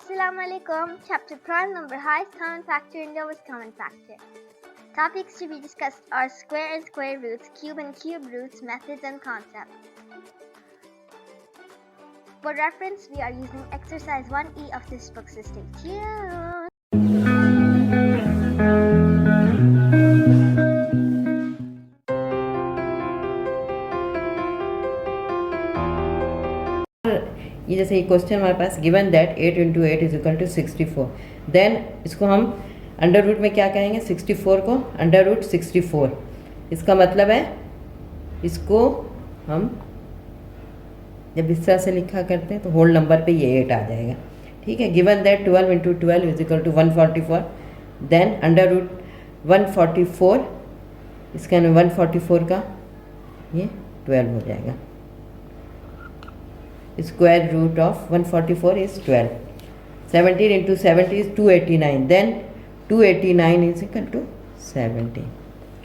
Assalamu alaikum. Chapter prime number highest common factor and lowest common factor. Topics to be discussed are square and square roots, cube and cube roots, methods and concepts. For reference, we are using exercise 1E of this book, so stay tuned. ये जैसे ये question हमारे पास given that 8 into 8 is equal to 64, then इसको हम under root में क्या कहेंगे, 64 को अंडर रूट 64। इसका मतलब है इसको हम जब इस तरह से लिखा करते हैं तो होल नंबर पे ये 8 आ जाएगा। ठीक है, given that 12 into 12 is equal to 144, then under root 144, इसका 144 का ये 12 हो जाएगा। Square root of 144 is 12. 17 into 70 is 289. Then 289 is equal to 70.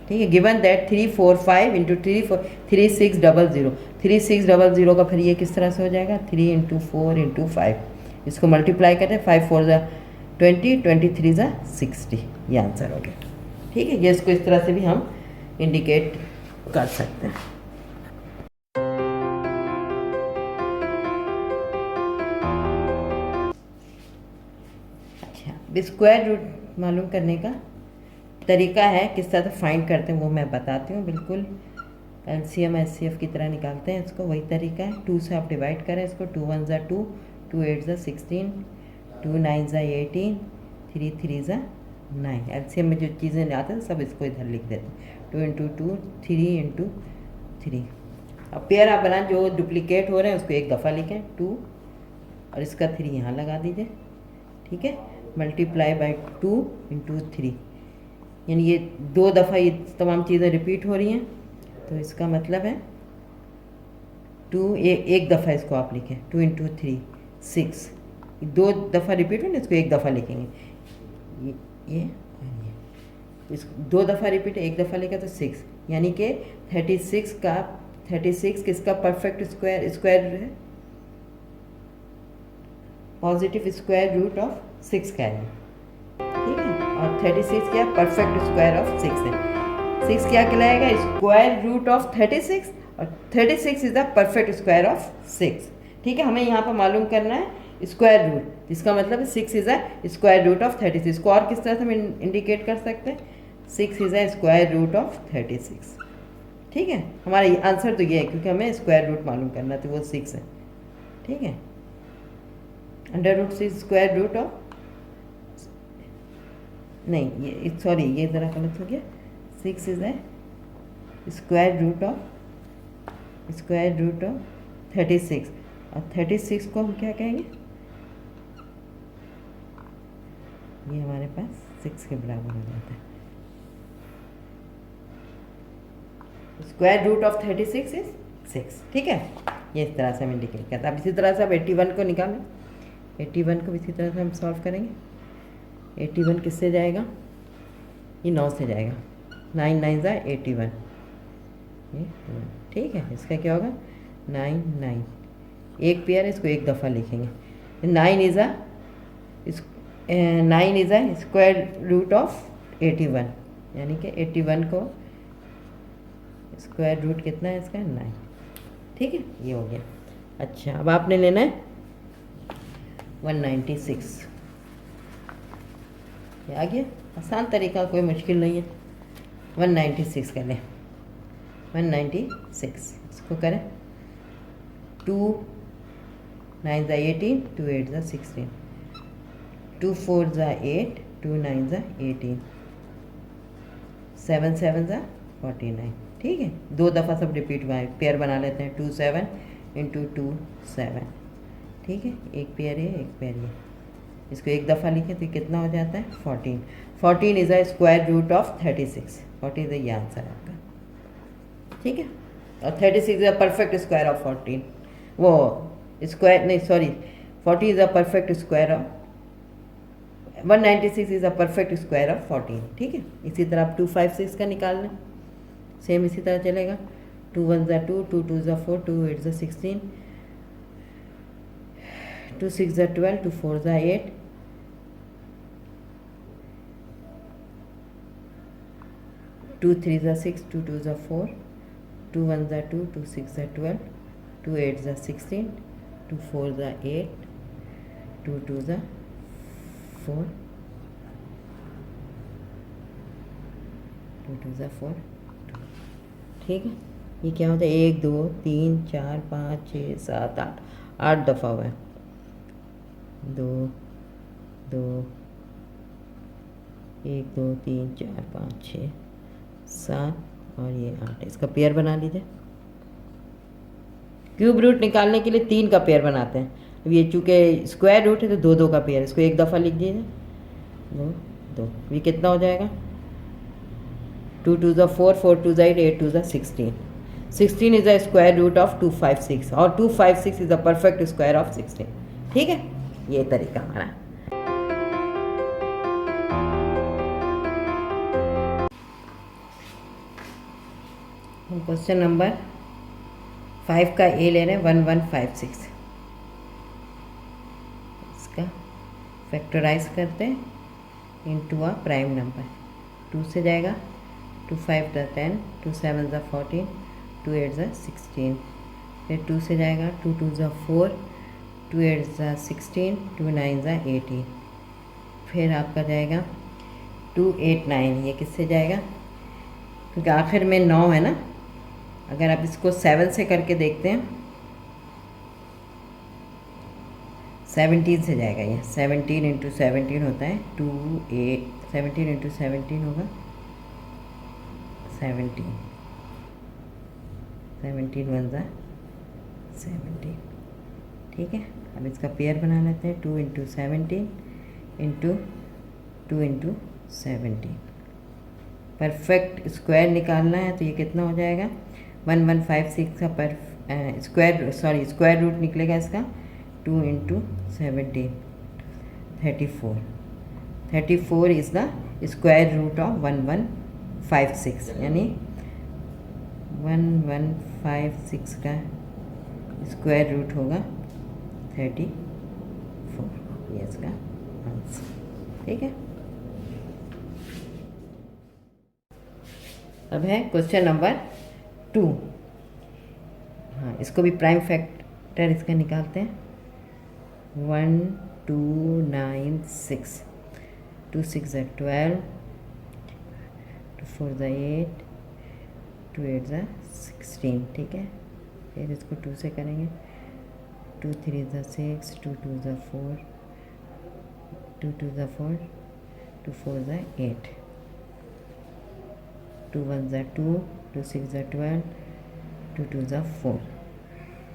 ठीक है, given that 345 into 3600, 3600 का फिर ये किस तरह से हो जाएगा, 3 into 4 into 5, इसको मल्टीप्लाई करते हैं, 5 4 ज़ा 20, 23 ज़ा 60, ये आंसर हो गया। ठीक है, ये इसको इस तरह से भी हम इंडिकेट कर सकते हैं। स्क्वायर रूट मालूम करने का तरीका है, किस तरह से फाइंड करते हैं वो मैं बताती हूँ। बिल्कुल एलसीएम एचसीएफ की तरह निकालते हैं इसको, वही तरीका है। 2 से आप डिवाइड करें इसको, 2 1 ज़ा 2, 2 8 ज़ा 16, 2 9 ज़ा 18, 3 3 ज़ा 9। एलसीएम में जो चीज़ें आते हैं सब इसको इधर लिख देते हैं, 2 इंटू 2, 3 इंटू 3। अब पेयर आप बनाएं, जो डुप्लीकेट हो रहे हैं उसको एक दफ़ा लिखें 2, और इसका 3 यहाँ लगा दीजिए। ठीक है, मल्टीप्लाई बाई 2 इंटू 3, यानी ये 2 दफ़ा ये तमाम चीज़ें रिपीट हो रही हैं, तो इसका मतलब है 2 एक दफ़ा इसको आप लिखें, 2 इंटू 3 6, 2 दफ़ा रिपीट हो ना, इसको एक दफ़ा लिखेंगे। ये इसको 2 दफ़ा रिपीट है, एक दफ़ा लिखा तो 6, यानी कि 36 किसका परफेक्ट स्क्वायर है, पॉजिटिव स्क्वायर रूट ऑफ 6 का है। ठीक है, और 36 क्या परफेक्ट स्क्वायर ऑफ 6 है। 6 क्या कहलाएगा, स्क्वायर रूट ऑफ 36, और 36 is the perfect square of 6। ठीक है, हमें यहाँ पर मालूम करना है स्क्वायर रूट, जिसका मतलब है 6 is a square root of 36। को और किस तरह से हम इंडिकेट कर सकते हैं, 6 is a square root of 36। ठीक है, हमारा आंसर तो ये है, क्योंकि हमें स्क्वायर रूट मालूम करना था, वो 6 है। ठीक है, under root 6 square root of, नहीं ये सॉरी ये ज़रा गलत हो गया, 6 is a square root of 36, और 36 को हम क्या कहेंगे, ये हमारे पास 6 के बराबर हो जाता है। Square root of 36 is 6। ठीक है, ये इस तरह से हम इंडिकेट करते हैं। अब इसी तरह से आप 81 को निकालें, 81 को इसी तरह से हम सॉल्व करेंगे। 81 किससे जाएगा, ये 9 से जाएगा, 9 9 ज़ा 81, ये। ठीक है, इसका क्या होगा, 9 9, एक पेयर है, इसको एक दफ़ा लिखेंगे। 9 is a square root of 81, यानी कि 81 को स्क्वायर रूट कितना है इसका, 9। ठीक है, ये हो गया। अच्छा, अब आपने लेना है 196, ये आ गया, आसान तरीका, कोई मुश्किल नहीं है। 196 कर लें, 196 इसको करें, 2 9 ज़ा 18, 2 8 ज़ा 16, 2 4 ज़ा 8, 2 9 ज़ा 18, 7 7 ज़ा 49। ठीक है, 2 दफ़ा सब रिपीट हुआ है, पेयर बना लेते हैं, 2 7 इंटू 2 7। ठीक है, एक पेयर है, एक पेयर है, इसको एक दफ़ा लिखे तो कितना हो जाता है, 14। 14 is a square root of 36, 14 ये आंसर है आपका। ठीक है, और 36 is a perfect square of 14, वो स्क्वायर नहीं sorry 40 is a perfect square of 196 is a perfect square of 14। ठीक है, इसी तरह आप 256 का निकाल लें, सेम इसी तरह चलेगा, 2 1 ज़ा 2, 2 2 ज़ा 4, 2 8 ज़ा 16, 2 6 ज़ा 12, 2 4 ज़ा 8, 2 3 ज़ा 6, 2 2 ज़ा 4, 2 1 ज़ा 2, 2 6 ज़ा 12, 2 8 ज़ा 16, 2 4 ज़ा 8, 2 2 ज़ा 4, 2 2 ज़ा 4। ठीक है, ये क्या होता है? 1 2 3 4 5 6 7 8, 8 दफ़ा हुआ है। 2 2 1 2 3 4 5 6 7 और ये 8। इसका पेयर बना लीजिए। क्यूब रूट निकालने के लिए 3 का पेयर बनाते हैं। अब ये चूँकि स्क्वायर रूट है तो 2 2 का पेयर, इसको एक दफ़ा लिख दीजिए। 2 2, ये कितना हो जाएगा? 2 2 ज़ा 4, 4 2 ज़ा 8, 8 2 ज़ा 16। 16 is the square root of 256 और 256 is the perfect square of 16। ठीक है, ये तरीका हमारा। हम क्वेश्चन नंबर 5 का ए ले रहे हैं, 1156। इसका फैक्टराइज करते हैं इनटू अ प्राइम नंबर। 2 से जाएगा, 2 5 ज़ा 10, 2 7 ज़ा 14, 2 8 ज़ा 16। फिर 2 से जाएगा, 2 2 ज़ा 4, 2 8 ज़ा 16, 2 9 ज़ा 18। फिर आपका जाएगा 2 8 9, ये किससे जाएगा? क्योंकि आखिर में 9 है ना। अगर आप इसको 7 से करके देखते हैं, 17 से जाएगा। ये 17 इंटू 17 होता है 2 8, 17 इंटू 17 होगा 17, 17 1 ज़ा 17। ठीक है, अब इसका पेयर बना लेते हैं। 2 into 17 into 2 into 17। Perfect square निकालना है तो ये कितना हो जाएगा? 1156 का स्क्वायर रूट निकलेगा इसका। 2 into 17, 34। 34 is the square root of 1156, यानी 1156 का स्क्वायर रूट होगा 34। ये इसका आंसर। ठीक है, अब है क्वेश्चन नंबर 2। हाँ, इसको भी प्राइम फैक्टर इसका निकालते हैं। 1 2 9 6, 2 6 ज़ा 12, 2 4 ज़ा 8, 2 8 ज़ा 16। ठीक है, फिर इसको 2 से करेंगे। 2 3 ज़ा 6, 2 2 ज़ा 4, 2 2 ज़ा 4, 2 4 ज़ा 8, 2 1 ज़ा 2, 2 6 ज़ा 12, 2 2 ज़ा 4।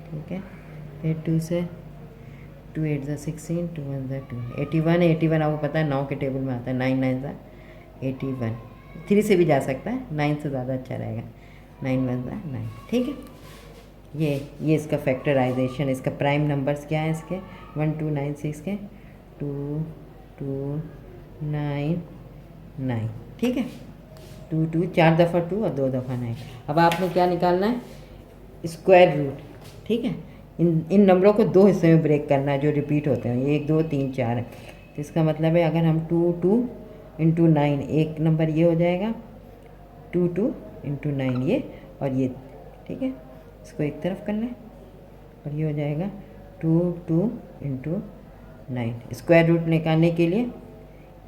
ठीक है, फिर 2 से 2 8 ज़ा 16, 2 1 ज़ा 2, 81 है। 81 आपको पता है 9 के टेबल में आता है। 9 9 ज़ा 81। 3 से भी जा सकता है, 9 से ज़्यादा अच्छा रहेगा। 9 1 ज़ा 9। ठीक है, ये इसका फैक्टराइजेशन। इसका प्राइम नंबर्स क्या है इसके? 1 2 9 6 के 2 2 9 9। ठीक है, 2 2 4 दफ़ा 2 और 2 दफ़ा 9। अब आपने क्या निकालना है? Square root. ठीक है, इन नंबरों को 2 हिस्से में ब्रेक करना है जो रिपीट होते हैं। 1 2 3 4 है, तो इसका मतलब है अगर हम 2 2 इंटू 9, एक नंबर ये हो जाएगा 2 2 इंटू 9 ये और ये। ठीक है, इसको एक तरफ कर लें और ये हो जाएगा 2 2 इंटू 9। स्क्वायर रूट निकालने के लिए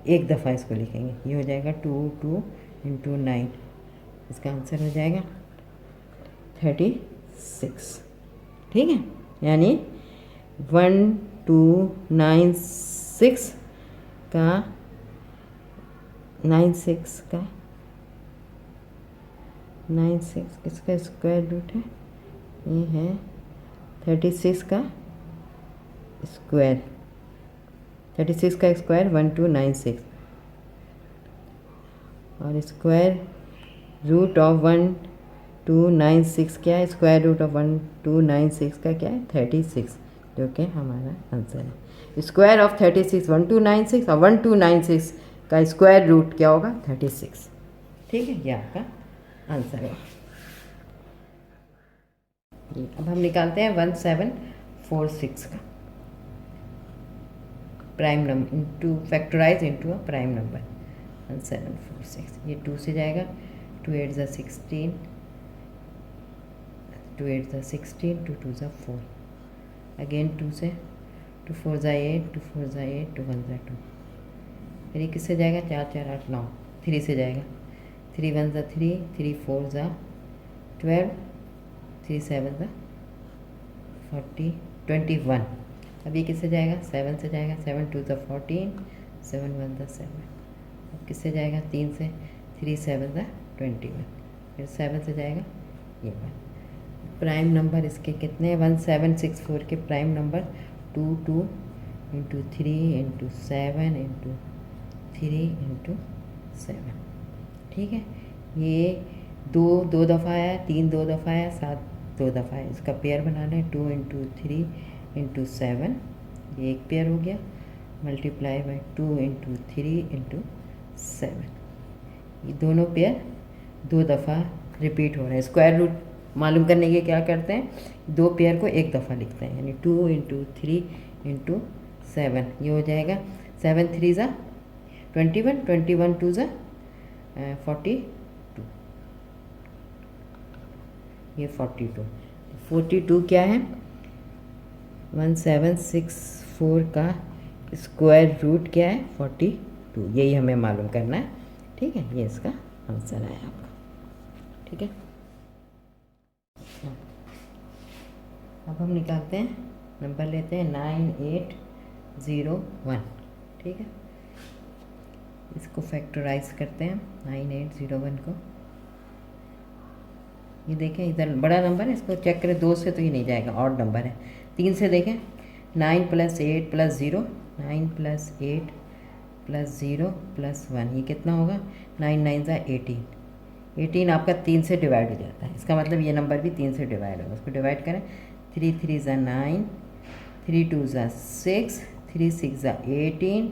एक दफ़ा इसको लिखेंगे। ये हो जाएगा 2 2 इंटू 9। इसका आंसर हो जाएगा 36। ठीक है, यानी 1 2 9 6 का 9 6 का 9 6 किसका स्क्वायर रूट है? ये है 36 का स्क्वायर। 36 का स्क्वायर 1296 और स्क्वायर रूट ऑफ 1296 क्या है? स्क्वायर रूट ऑफ 1296 का क्या है? 36, जो कि हमारा आंसर है। स्क्वायर ऑफ 36 1296 और 1296 का स्क्वायर रूट क्या होगा? 36। ठीक है, ये आपका आंसर है। अब हम निकालते हैं 1746 का। Prime number into factorise into a prime number 1746। ये 2 से जाएगा, 2 8 ज़ा 16, 2 8 ज़ा 16, 2 2 ज़ा 4, अगेन 2 से, 2 4 ज़ा 8, 2 4 ज़ा 8, 2 1 ज़ा 2। फिर ये किससे जाएगा, 4 4 8 9, 3 से जाएगा, 3 1 ज़ा 3, 3 4 ज़ा 12, 3 7 ज़ा 40, 21। अब ये किससे जाएगा, 7 से जाएगा, 7 2 ज़ा 14, 7 1 ज़ा 7। अब किससे जाएगा, 3 से, 3 7 ज़ा 21, फिर 7 से जाएगा ये 1। प्राइम नंबर इसके कितने, 1764 के prime number 2 2 into 3 into 7 into 3 into 7। ठीक है, ये 2 2 दफ़ा आया, 3 2 दफ़ा आया, 7 2 दफ़ा है। इसका पेयर बनाना है, 2 इंटू 3 इंटू 7, ये एक पेयर हो गया, मल्टीप्लाई बाई 2 इंटू 3 इंटू 7। ये दोनों पेयर 2 दफ़ा रिपीट हो रहे हैं। स्क्वायर रूट मालूम करने के क्या करते हैं, 2 पेयर को एक दफ़ा लिखते हैं, यानी 2 इंटू 3 इंटू 7। ये हो जाएगा 7 3 ज़ा 21, 21 2 ज़ा 42, ये 42। 42 क्या है, 1764 का स्क्वायर रूट क्या है, 42। यही हमें मालूम करना है। ठीक है, ये इसका आंसर है आपका। ठीक है, अब हम निकालते हैं, नंबर लेते हैं 9801। ठीक है, इसको फैक्टराइज करते हैं 9801 को। ये देखें, इधर बड़ा नंबर है, इसको चेक करें, 2 से तो ये नहीं जाएगा, ऑड नंबर है। 3 से देखें, 9 + 8 + 0, 9 + 8 + 0 + 1, ये कितना होगा, 9 9 ज़ा 18। 18 आपका 3 से डिवाइड हो जाता है, इसका मतलब ये नंबर भी 3 से डिवाइड होगा। उसको डिवाइड करें, 3 3 ज़ा 9, 3 2 ज़ा 6, 3 6 ज़ा 18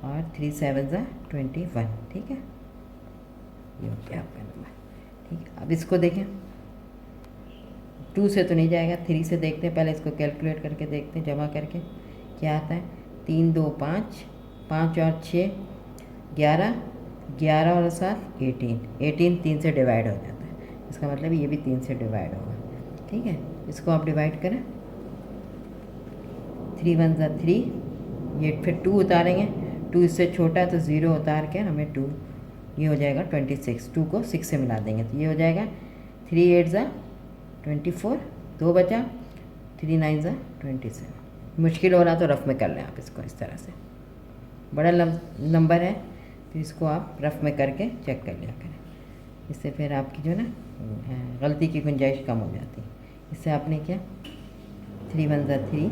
और 3 7 ज़ा 21। ठीक है, ये हो गया आपका नंबर। ठीक है, अब इसको देखें, 2 से तो नहीं जाएगा, 3 से देखते हैं, पहले इसको कैलकुलेट करके देखते हैं, जमा करके क्या आता है। 3 2 5, 5 और 6 11, 11 और 7 18, 18 3 से डिवाइड हो जाता है, इसका मतलब ये भी 3 से डिवाइड होगा। ठीक है, इसको आप डिवाइड करें, 3 1 ज़ा 3, ये फिर 2 उतारेंगे, 2 इससे छोटा है तो 0 उतार के हमें 2, ये हो जाएगा 26। 2 को 6 से मिला देंगे तो ये हो जाएगा 3 8 ज़ा 24, 2 बचा, 3 9 ज़ा 27। मुश्किल हो रहा तो रफ़ में कर लें आप इसको, इस तरह से बड़ा नंबर है तो इसको आप रफ़ में करके चेक कर लिया करें, इससे फिर आपकी जो ना गलती की गुंजाइश कम हो जाती है। इससे आपने क्या, 3 1 ज़ा 3,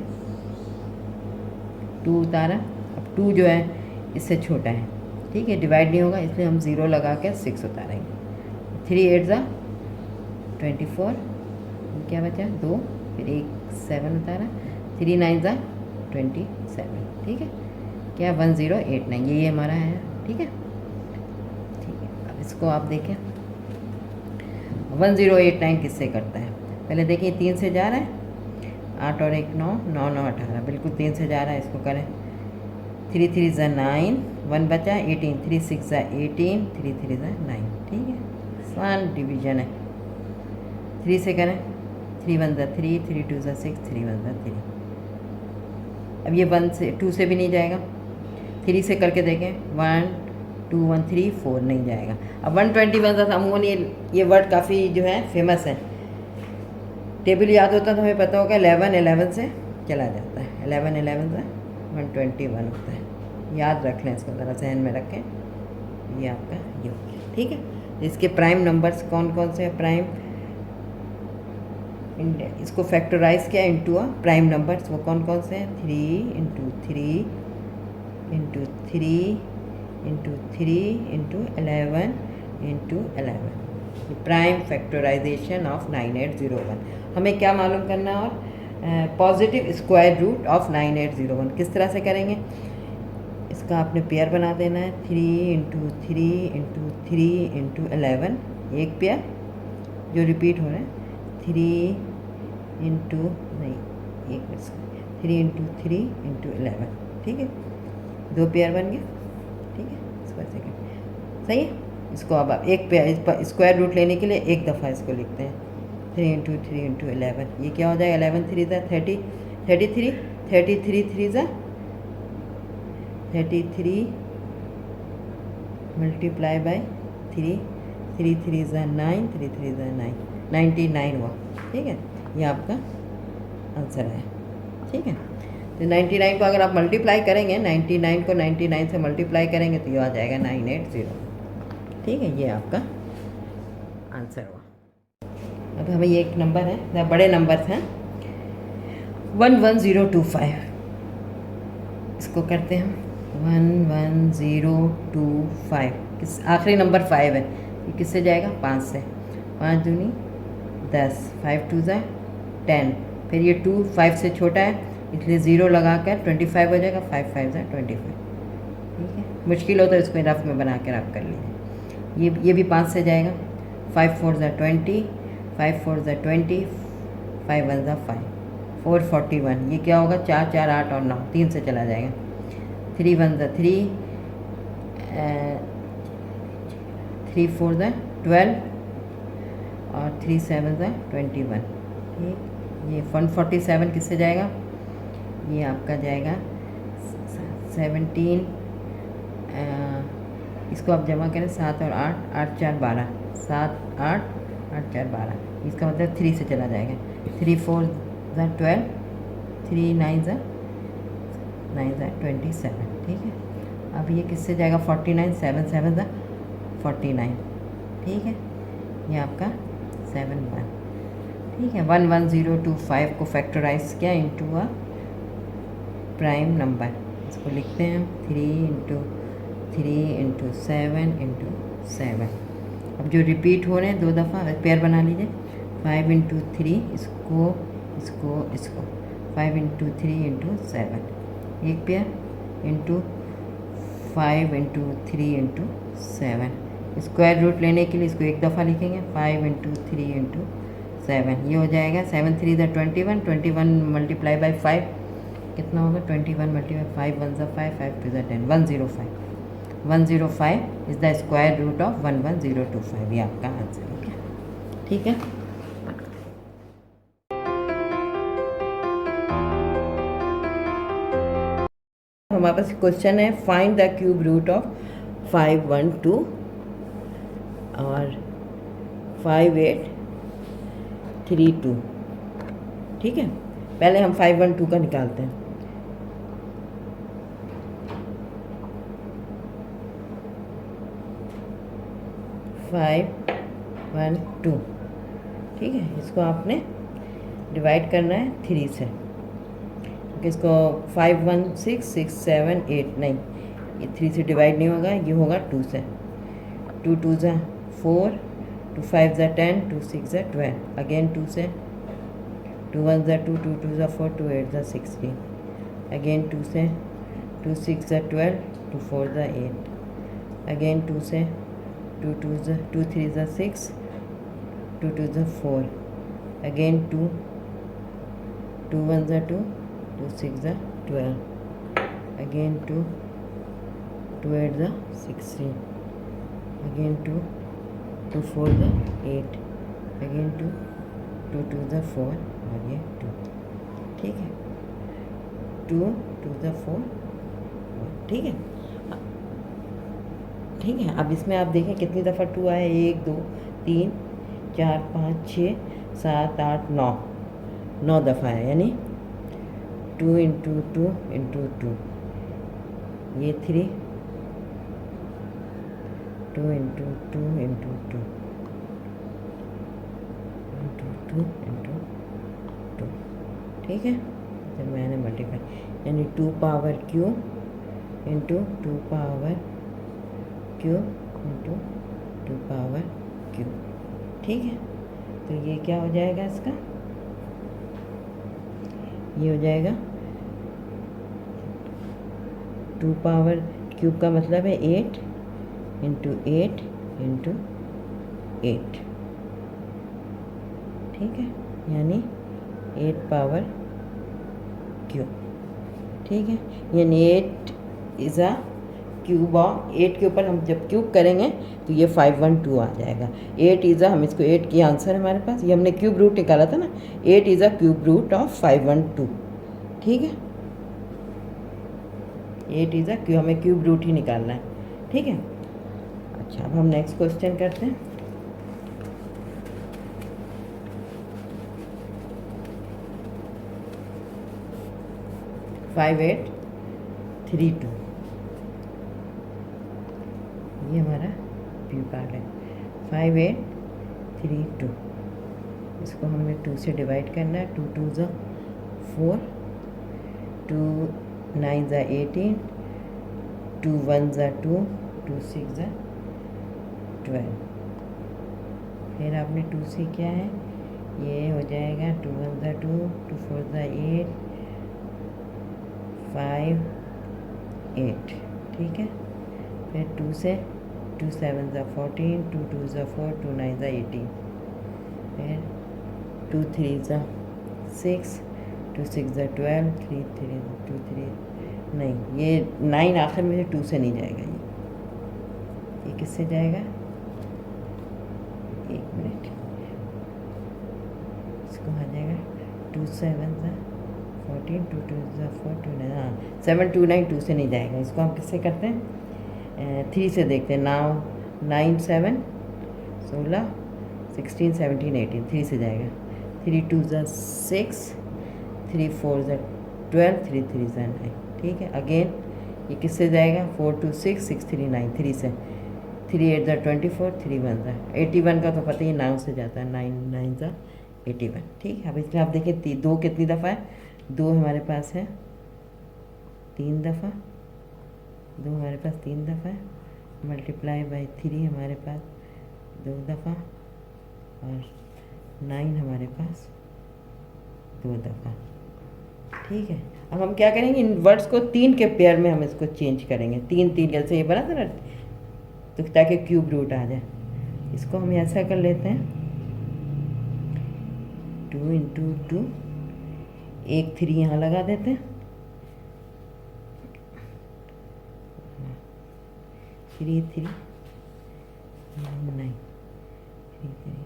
2 उतारा, अब 2 जो है इससे छोटा है, ठीक है, डिवाइड नहीं होगा, इसलिए हम 0 लगा के 6 उतारेंगे। 3 8 ज़ा 24, क्या बचा 2, फिर 1 7 उतारा, 3 9 ज़ा 27। ठीक है, क्या 1089, ये हमारा है। ठीक है, ठीक है, अब इसको आप देखें 1089 किससे करता है, पहले देखिए 3 से जा रहा है, 8 और 1 9, 9 9 18, बिल्कुल 3 से जा रहा है, इसको करें। 3 3 ज़ा 9, 1 बचा, 18, 3 6 ज़ा 18, 3 3 ज़ा 9। ठीक है, आसान डिवीजन है। 3 से करें, 3 1 ज़ा 3, 3 2 ज़ा 6, 3 1 ज़ा 3। अब ये 1 से 2 से भी नहीं जाएगा, 3 से करके देखें, 1 2 1 3 4 नहीं जाएगा। अब 121 ज़ा अमूमन ये वर्ड काफ़ी जो है फेमस है, टेबल याद होता तो हमें पता होगा 11 11 से चला जाता है, 11 11 ज़ा 121 होता है। याद रख लें, इसको ज़रा जहन में रखें, ये आपका ये हो गया। ठीक है, इसके प्राइम नंबर्स कौन कौन से हैं, प्राइम, इसको फैक्टराइज किया इनटू अ प्राइम नंबर्स, वो कौन कौन से हैं, 3 into 3 into 3 into 3 into 11 into 11, prime factorisation of 9801। हमें क्या मालूम करना है, और पॉजिटिव स्क्वायर रूट ऑफ 9801 किस तरह से करेंगे, इसका आपने पेयर बना देना है, 3 इंटू 3 इंटू 3 इंटू 11, एक पेयर जो रिपीट हो रहा है, 3 इंटू नहीं, एक मिनट, 3 इंटू 3 इंटू 11, ठीक है, 2 पेयर बन गया। ठीक है, स्क्वायर सेकेंड सही है। इसको अब आप एक पेयर स्क्वायर रूट लेने के लिए एक दफ़ा इसको लिखते हैं 3 इंटू 3 इंटू 11। ये क्या हो जाएगा 11 3 ज़ा 30 33 33 3 ज़ा 33 मल्टीप्लाई बाय 3 3 3 ज़ा 9 3 3 ज़ा 9 99 हुआ। ठीक है, ये आपका आंसर है। ठीक है, तो 99 को अगर आप मल्टीप्लाई करेंगे 99 को 99 से मल्टीप्लाई करेंगे तो ये आ जाएगा 980। ठीक है, ये आपका आंसर हुआ। अब हमें ये एक नंबर है, बड़े नंबर्स हैं 11025। इसको करते हैं 11025। किस आखिरी नंबर 5 है, ये किससे जाएगा 5 से। 5 दूनी 10, 5 2 ज़ा 10, फिर ये 2 5 से छोटा है इसलिए 0 लगा कर 25 हो जाएगा। 5 5 ज़ा 25। ठीक है, मुश्किल हो तो इसको रफ में बना कर आप कर लीजिए। ये भी 5 से जाएगा। 5 4 ज़ा 20, 5 4 ज़ा 20, 5 1 ज़ा 5, 4 41। ये क्या होगा 4 4 8 और 9 3 से चला जाएगा। 3 1 ज़ा 3, 3 4 ज़ा 12 और 3 7 ज़ा 21। ठीक, ये 147 किससे जाएगा, ये आपका जाएगा 17। इसको आप जमा करें 7 और 8, 8 4 12, 7 8 8 4 12। इसका मतलब 3 से चला जाएगा। 3 4 ज़ा 12, 3 9 ज़ा 27। ठीक है, अब ये किससे जाएगा 49, 7 7 ज़ा 49। ठीक है, ये आपका 7 1। ठीक है, 11025 को फैक्टराइज किया इंटू अ प्राइम नंबर। इसको लिखते हैं 3 इंटू 3 इंटू 7 इंटू 7। अब जो रिपीट हो रहे हैं 2 दफ़ा पेयर बना लीजिए। 5 इंटू 3, इसको इसको इसको 5 इंटू 3 इंटू 7 एक pair into 5 into 3 into 7। Square root लेने के लिए इसको एक दफ़ा लिखेंगे 5 इंटू 3 इंटू 7। ये हो जाएगा 7 3 ज़ा 21, 21 मल्टीप्लाई बाई 5 कितना होगा 21 मल्टीप्लाई 5 1 ज़ा 5, 5 2 ज़ा 10, 105। 105 is the square root of 11025। ये आपका आंसर हो गया। ठीक है, हमारे पास क्वेश्चन है find the cube root of 512 और 5832। ठीक है, पहले हम 512 का निकालते हैं। फाइव 1 2। ठीक है, इसको आपने डिवाइड करना है 3 से, क्योंकि इसको 5 1 6 6 7 8 नहीं, ये 3 से डिवाइड नहीं होगा, ये होगा 2 से। 2 2 ज़ा 4, 2 5 ज़ा 10, 2 6 ज़ा 12, अगेन 2 से। 2 1 ज़ा 2, 2 2 ज़ा 4, 2 8 ज़ा 16, अगेन 2 से। 2 6 ज़ा 12, 2 4 ज़ा 8, अगेन 2 से। 2 2 ज़ा 2 3 ज़ा 6, 2 2 ज़ा 4, अगेन 2, 2 1 ज़ा 2, 2 6 ज़ा 12, अगेन 2, 2 8 ज़ा 16, अगेन 2, 2 4 ज़ा 8, अगेन 2, 2 2 ज़ा 4 और ये 2। ठीक है, 2 2 ज़ा 4। ठीक है, ठीक है, अब इसमें आप देखें कितनी दफ़ा 2 आया, 1 2 3 4 5 6 7 8 9, 9 दफ़ा है, यानी 2 इंटू 2 इंटू 2, ये 3, 2 इंटू 2 इंटू 2 इंटू 2 इंटू 2। ठीक है, जब मैंने मल्टीप्लाई यानी 2 power Q into 2 power Q into 2 power Q. ठीक है, तो ये क्या हो जाएगा इसका, ये हो जाएगा 2 पावर क्यूब का मतलब है 8 इंटू 8 इंटू 8। ठीक है, यानी 8 पावर क्यूब। ठीक है, यानी 8 इज़ अ क्यूब ऑफ 8 के ऊपर हम जब क्यूब करेंगे तो ये 512 आ जाएगा। 8 इज़ हम इसको 8 की आंसर हमारे पास, ये हमने क्यूब रूट निकाला था ना, 8 is a cube root of 512। ठीक है, 8 इज़ अ क्यूब, हमें क्यूब रूट ही निकालना है। ठीक है, अच्छा अब हम नेक्स्ट क्वेश्चन करते हैं। फाइव 8 3 2, ये हमारा पी पार्ट है। 5 8 3 2, इसको हमें 2 से डिवाइड करना है। 2 2 ज़ा 4, 2 9 ज़ा 18, 2 1 ज़ा 2, 2 6 ज़ा 12। फिर आपने 2 से क्या है, ये हो जाएगा 2 1 ज़ा 2, 2 4 ज़ा 8, 5 8। ठीक है, फिर 2 से 2 7 ज़ा 14, 2 2 ज़ा 4, 2 9 ज़ा 18, फिर 2 3 ज़ा 6, 2 6 ज़ा 12, 3 3 2 3, नहीं ये 9 आखिर में से 2 से नहीं जाएगा, ये किससे जाएगा, एक मिनट, इसको आ जाएगा 2 7 ज़ा 14, 2 2 ज़ा 4, 2 9, हाँ 7 2 9 2 से नहीं जाएगा। इसको हम किससे करते हैं, 3 से देखते हैं। नाउ 9 7 16 16 17 18, 3 से जाएगा। 3 2 ज़ा 6, 3 4 ज़ा 12, 3 3 ज़ा 9। ठीक है, अगेन ये किससे जाएगा, 4 2 6 6 3 9, 3 से। 3 8 ज़ा 24, 3 1 ज़ा 81 का तो पता ही 9 से जाता है, 9 9 ज़ा 81। ठीक है, अब इसमें आप देखिए 2 कितनी दफ़ा है, 2 हमारे पास है 3 दफ़ा, 2 हमारे पास 3 दफ़ा है, मल्टीप्लाई बाई 3 हमारे पास 2 दफ़ा, और 9 हमारे पास 2 दफ़ा। ठीक है, अब हम क्या करेंगे, इन वर्ड्स को 3 के पेयर में हम इसको चेंज करेंगे। 3 3 जैसे ये बना था ना, तो ताकि क्यूब रूट आ जाए। इसको हम ऐसा कर लेते हैं, 2 इंटू 2, एक 3 यहाँ लगा देते हैं, 3 3 9 3 3,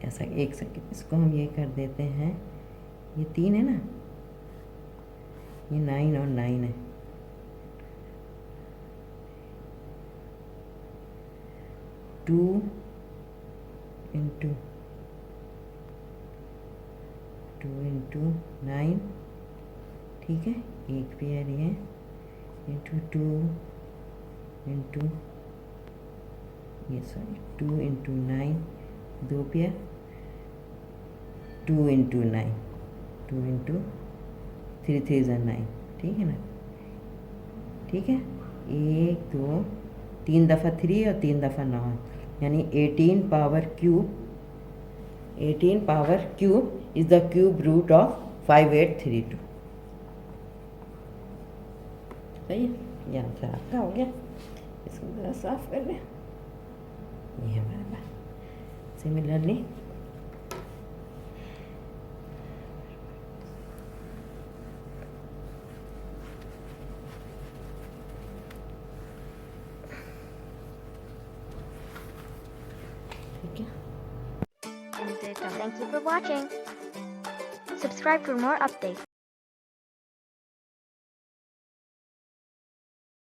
ऐसा एक सेकेंड, इसको हम ये कर देते हैं, ये 3 है ना, ये 9 और 9 है, 2 इंटू 9, ठीक है, एक पेयर ये इंटू 2 इंटू ये, sorry 2 into 9, 2 pair, 2 into 9, 2 into 3 3 ज़ा 9। ठीक है ना, ठीक है, 1 2 3 दफ़ा 3 और 3 दफ़ा 9, यानी 18 power cube, 18 power cube is the cube root of 5832। सही है, ये आंसर आपका हो गया। इसको ज़रा साफ कर लें, ये हमारे पास similarly Thank you for watching. Subscribe for more updates.